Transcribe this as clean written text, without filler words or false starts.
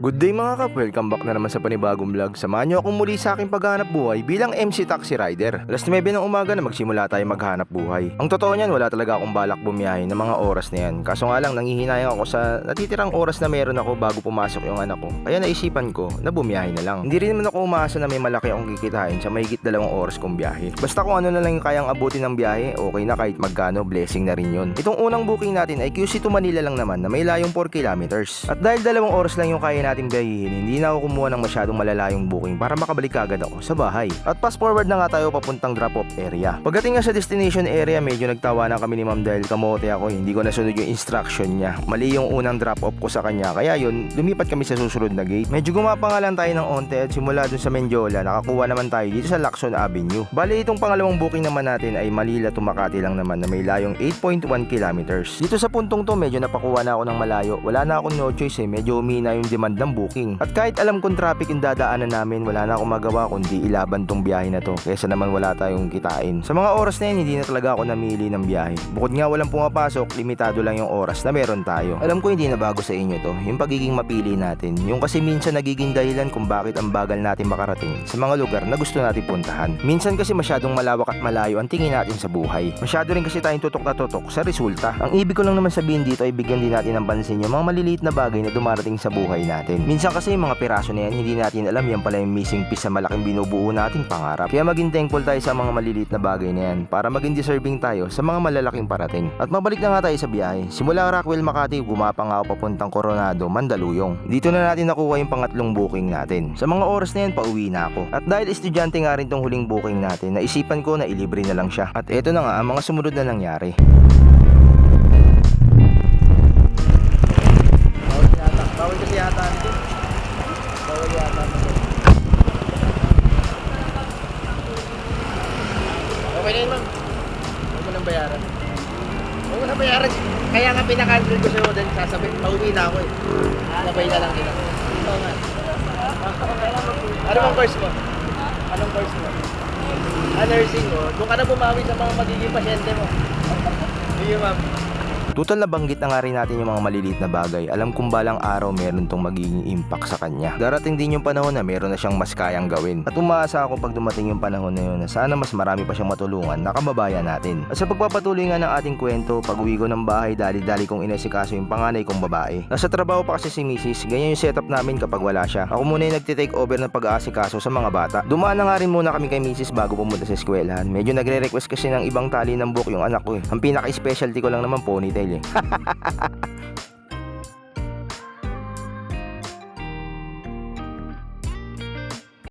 Good day mga kap, welcome back na naman sa panibagong vlog. Samahan niyo akong muli sa aking paghahanap buhay bilang MC Taxi Rider. Alas 9 ng umaga na magsimula tayo maghanap buhay. Ang totoo niyan, wala talaga akong balak bumiyahe ng mga oras na yan. Kaso nga lang, nanghihinayang ako sa natitirang oras na meron ako bago pumasok yung anak ko. Kaya naisipan ko na bumiyahe na lang. Hindi rin naman ako umaasa na may malaki akong kikitain sa mahigit 2 oras kong biyahe. Basta kung ano na lang yung kayang abutin ng biyahe, okay na kahit magkano, blessing na rin yun. Itong unang booking natin ay QC to Manila lang naman na may layong 4 kilometers. At dahil 2 oras lang yung kaya natin biyahihin, hindi na ako kumuha ng masyadong malalayong booking para makabalik agad ako sa bahay. At fast forward na nga tayo papuntang drop-off area. Pagdating nga sa destination area, medyo nagtawanan kami ni ma'am dahil kamote ako, hindi ko nasunod yung instruction niya. Mali yung unang drop-off ko sa kanya, kaya yun, lumipat kami sa susunod na gate. Medyo gumapa nga lang tayo ng onte at simula dun sa Mendiola, nakakuha naman tayo dito sa Lacson Avenue. Bali itong pangalawang booking naman natin ay Manila to Makati lang naman na may layong 8.1 kilometers. Dito sa puntong to, medyo napakuha na ako ng malayo. Wala na akong no choice medyo umina yung demand ng booking. At kahit alam kong traffic yung dadaanan namin, wala na akong magawa kundi ilaban tong biyahe na to kaysa naman wala tayong kitain. Sa mga oras na yun, hindi na talaga ako namili ng biyahe. Bukod nga walang pumapasok, limitado lang yung oras na meron tayo. Alam ko hindi na bago sa inyo to, yung pagiging mapili natin. Yung kasi minsan nagiging dahilan kung bakit ang bagal natin makarating sa mga lugar na gusto natin puntahan. Minsan kasi masyadong malawak at malayo ang tingin natin sa buhay. Masyado rin kasi tayong tutok na tutok sa resulta. Ang ibig ko lang naman sabihin dito ay bigyan din natin ng pansin yung mga maliliit na bagay na dumarating sa buhay natin. Minsan kasi yung mga piraso na yan, hindi natin alam yan pala yung missing piece sa malaking binubuo nating pangarap. Kaya maging thankful tayo sa mga maliliit na bagay na yan para maging deserving tayo sa mga malalaking parating. At mabalik na nga tayo sa biyahe. Simula Rockwell, Makati, gumapa nga ako papuntang Coronado, Mandaluyong. Dito na natin nakuha yung pangatlong booking natin. Sa mga oras na yan, pauwi na ako. At dahil estudyante nga rin tong huling booking natin, naisipan ko na ilibre na lang siya. At eto na nga ang mga sumunod na nangyari. Bawal kasi yata ito. Bawal yata ito. Okay na yun, ma'am. Huwag mo nang bayaran. Huwag mo nang bayaran. Kaya nga pinaka-handle ko sa'yo dahil sasabi, pauwi na ako eh. Sabay na lang nila. Oo nga. Ano bang course mo? Anong course mo? Nursing mo. Doon ka na bumawi sa mga magiging pasyente mo. Sige, ma'am. Total na banggit na nga rin natin yung mga maliliit na bagay. Alam kong balang araw meron tong magiging impact sa kanya. Darating din yung panahon na meron na siyang mas kayang gawin. At umaasa ako pag dumating yung panahon na yun na sana mas marami pa siyang matulungan na kababayan natin. At sa pagpapatuloy nga ng ating kwento, pag uwi ko ng bahay, dali-dali kong inasikaso yung panganay kong babae. Nasa trabaho pa kasi si Mrs. Ganyan yung setup namin kapag wala siya. Ako muna yung nagtitake over ng pag-aasikaso sa mga bata. Dumaan na nga rin muna kami kay Mrs. bago pumunta sa eskwelahan. Medyo nagre-request kasi ng ibang tali ng buhok yung anak ko eh. Ang pinaka-specialty ko lang naman ponytail eh.